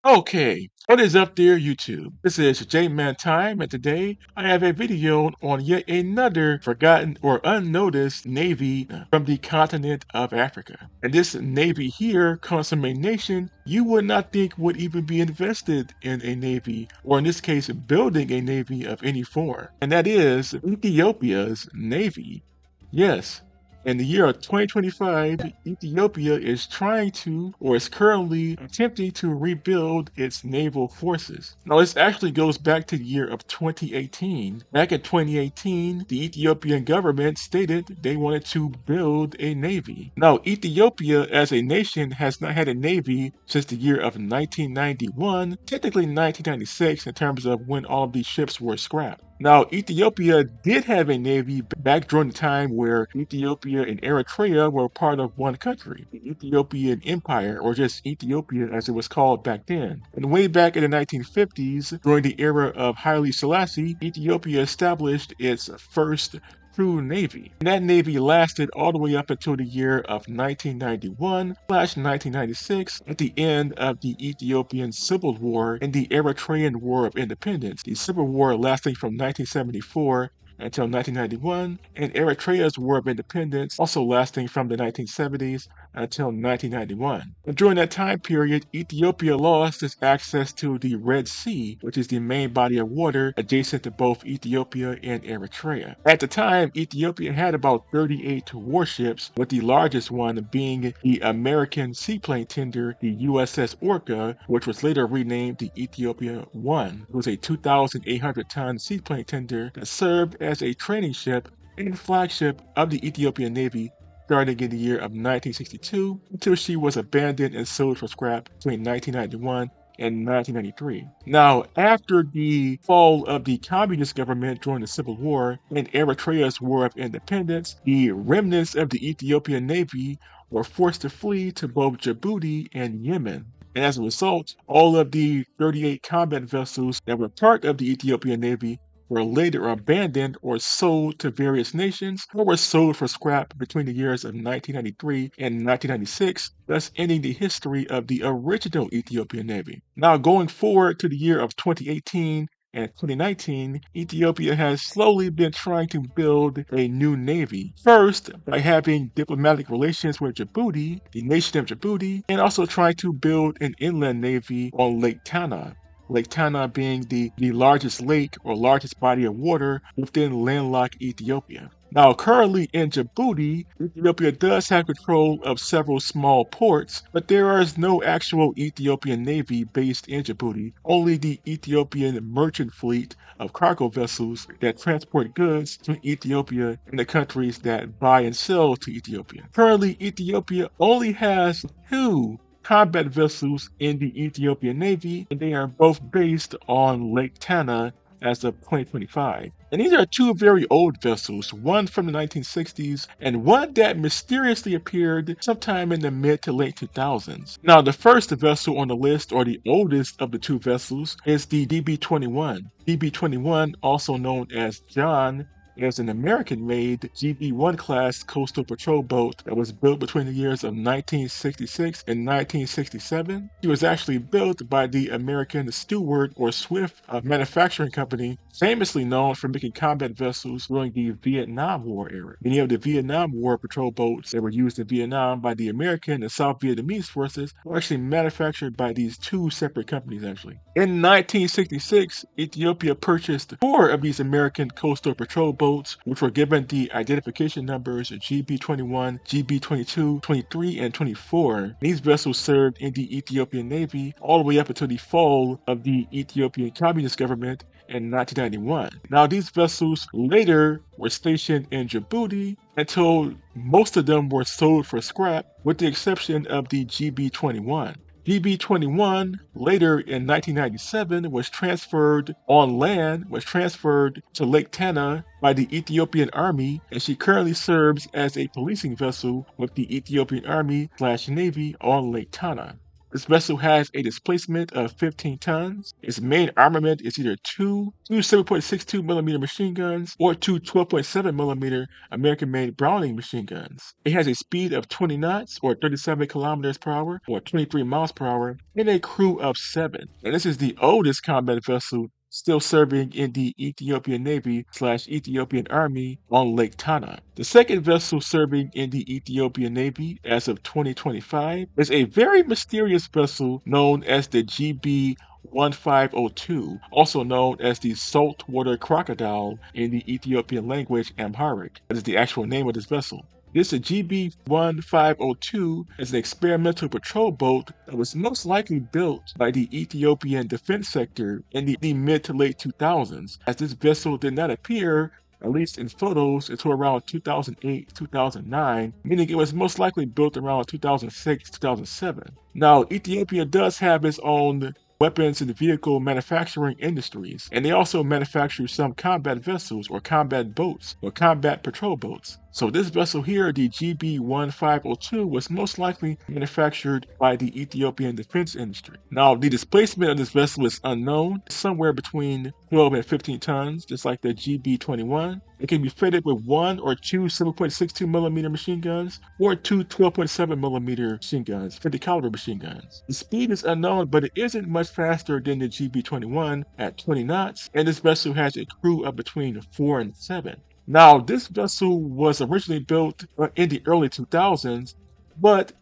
Okay, what is up there, YouTube? This is J-Man Time, and today I have a video on yet another forgotten or unnoticed navy from the continent of Africa. And this navy here comes from a nation you would not think would even be invested in a navy, or in this case, building a navy of any form. And that is Ethiopia's navy. Yes, in the year of 2025, Ethiopia is trying to, or is currently attempting to rebuild its naval forces. Now, this actually goes back to the year of 2018. Back in 2018, the Ethiopian government stated they wanted to build a navy. Now, Ethiopia as a nation has not had a navy since the year of 1991, technically 1996 in terms of when all of these ships were scrapped. Now, Ethiopia did have a navy back during the time where Ethiopia and Eritrea were part of one country, the Ethiopian Empire, or just Ethiopia as it was called back then. And way back in the 1950s, during the era of Haile Selassie, Ethiopia established its first true navy. And that navy lasted all the way up until the year of 1991/1996 at the end of the Ethiopian Civil War and the Eritrean War of Independence. The Civil War lasting from 1974 until 1991, and Eritrea's War of Independence also lasting from the 1970s until 1991. And during that time period, Ethiopia lost its access to the Red Sea, which is the main body of water adjacent to both Ethiopia and Eritrea. At the time, Ethiopia had about 38 warships, with the largest one being the American seaplane tender, the USS Orca, which was later renamed the Ethiopia 1. It was a 2,800-ton seaplane tender that served as a training ship and flagship of the Ethiopian Navy starting in the year of 1962 until she was abandoned and sold for scrap between 1991 and 1993. Now, after the fall of the communist government during the Civil War and Eritrea's War of Independence, the remnants of the Ethiopian Navy were forced to flee to both Djibouti and Yemen. And as a result, all of the 38 combat vessels that were part of the Ethiopian Navy were later abandoned or sold to various nations or were sold for scrap between the years of 1993 and 1996, thus ending the history of the original Ethiopian Navy. Now, going forward to the year of 2018 and 2019, Ethiopia has slowly been trying to build a new navy. First, by having diplomatic relations with Djibouti, the nation of Djibouti, and also trying to build an inland navy on Lake Tana. Lake Tana being the largest lake or largest body of water within landlocked Ethiopia. Now, currently in Djibouti, Ethiopia does have control of several small ports, but there is no actual Ethiopian Navy based in Djibouti, only the Ethiopian merchant fleet of cargo vessels that transport goods to Ethiopia and the countries that buy and sell to Ethiopia. Currently, Ethiopia only has two combat vessels in the Ethiopian Navy, and they are both based on Lake Tana as of 2025. And these are two very old vessels, one from the 1960s and one that mysteriously appeared sometime in the mid to late 2000s. Now, the first vessel on the list, or the oldest of the two vessels, is the DB-21. DB-21, also known as John, is an American-made GB-1 class coastal patrol boat that was built between the years of 1966 and 1967. It was actually built by the American Stewart or Swift manufacturing company, famously known for making combat vessels during the Vietnam War era. Many of the Vietnam War patrol boats that were used in Vietnam by the American and South Vietnamese forces were actually manufactured by these two separate companies, actually. In 1966, Ethiopia purchased four of these American coastal patrol boats, which were given the identification numbers GB-21, GB-22, 23, and 24. These vessels served in the Ethiopian Navy all the way up until the fall of the Ethiopian Communist government in 1991. Now, these vessels later were stationed in Djibouti until most of them were sold for scrap, with the exception of the GB-21. DB-21 later in 1997 was transferred to Lake Tana by the Ethiopian Army, and she currently serves as a policing vessel with the Ethiopian Army/Navy on Lake Tana. This vessel has a displacement of 15 tons. Its main armament is either two 7.62 millimeter machine guns or two 12.7 millimeter American-made Browning machine guns. It has a speed of 20 knots or 37 kilometers per hour or 23 miles per hour and a crew of 7. And this is the oldest combat vessel still serving in the Ethiopian Navy/Ethiopian Army on Lake Tana. The second vessel serving in the Ethiopian Navy as of 2025 is a very mysterious vessel known as the GB 1502, also known as the saltwater crocodile in the Ethiopian language Amharic. That is the actual name of this vessel. This GB 1502 is an experimental patrol boat that was most likely built by the Ethiopian defense sector in the mid to late 2000s, as this vessel did not appear, at least in photos, until around 2008-2009, meaning it was most likely built around 2006-2007. Now, Ethiopia does have its own weapons and vehicle manufacturing industries, and they also manufacture some combat vessels or combat boats or combat patrol boats. So this vessel here, the GB 1502, was most likely manufactured by the Ethiopian defense industry. Now, the displacement of this vessel is unknown, somewhere between 12 and 15 tons, just like the GB 21. It can be fitted with one or two 7.62 millimeter machine guns or two 12.7 millimeter machine guns, 50 caliber machine guns. The speed is unknown, but it isn't much faster than the GB 21 at 20 knots, and this vessel has a crew of between 4 and 7. Now, this vessel was originally built in the early 2000s, but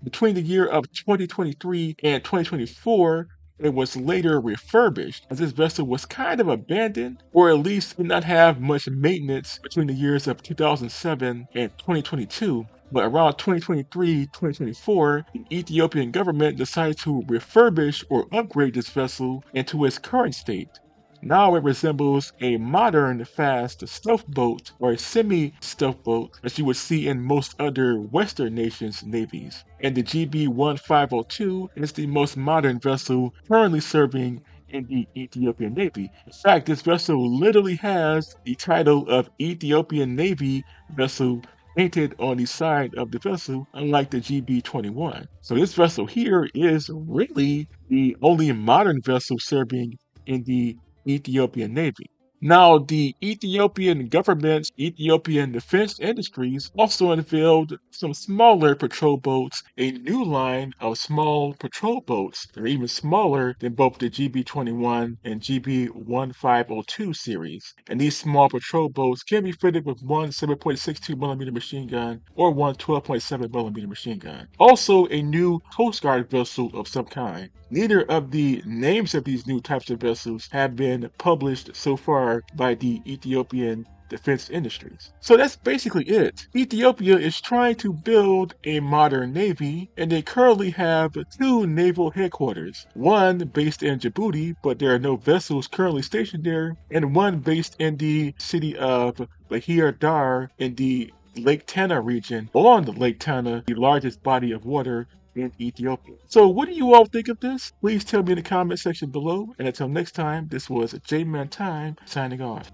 between the year of 2023 and 2024, it was later refurbished, as this vessel was kind of abandoned, or at least did not have much maintenance between the years of 2007 and 2022. But around 2023-2024, the Ethiopian government decided to refurbish or upgrade this vessel into its current state. Now it resembles a modern fast stealth boat or a semi-stealth boat that you would see in most other Western nations' navies. And the GB 1502 is the most modern vessel currently serving in the Ethiopian Navy. In fact, this vessel literally has the title of Ethiopian Navy vessel painted on the side of the vessel, unlike the GB 21. So this vessel here is really the only modern vessel serving in the Ethiopian Navy. Now, the Ethiopian government's Ethiopian defense industries also unveiled some smaller patrol boats, a new line of small patrol boats that are even smaller than both the GB-21 and GB-1502 series. And these small patrol boats can be fitted with one 7.62 millimeter machine gun or one 12.7 millimeter machine gun. Also, a new Coast Guard vessel of some kind. Neither of the names of these new types of vessels have been published so far by the Ethiopian defense industries. So that's basically it. Ethiopia is trying to build a modern navy, and they currently have two naval headquarters. One based in Djibouti, but there are no vessels currently stationed there, and one based in the city of Bahir Dar in the Lake Tana region, on the Lake Tana, the largest body of water in Ethiopia. So what do you all think of this? Please tell me in the comment section below. And until next time, this was J-Man Time signing off.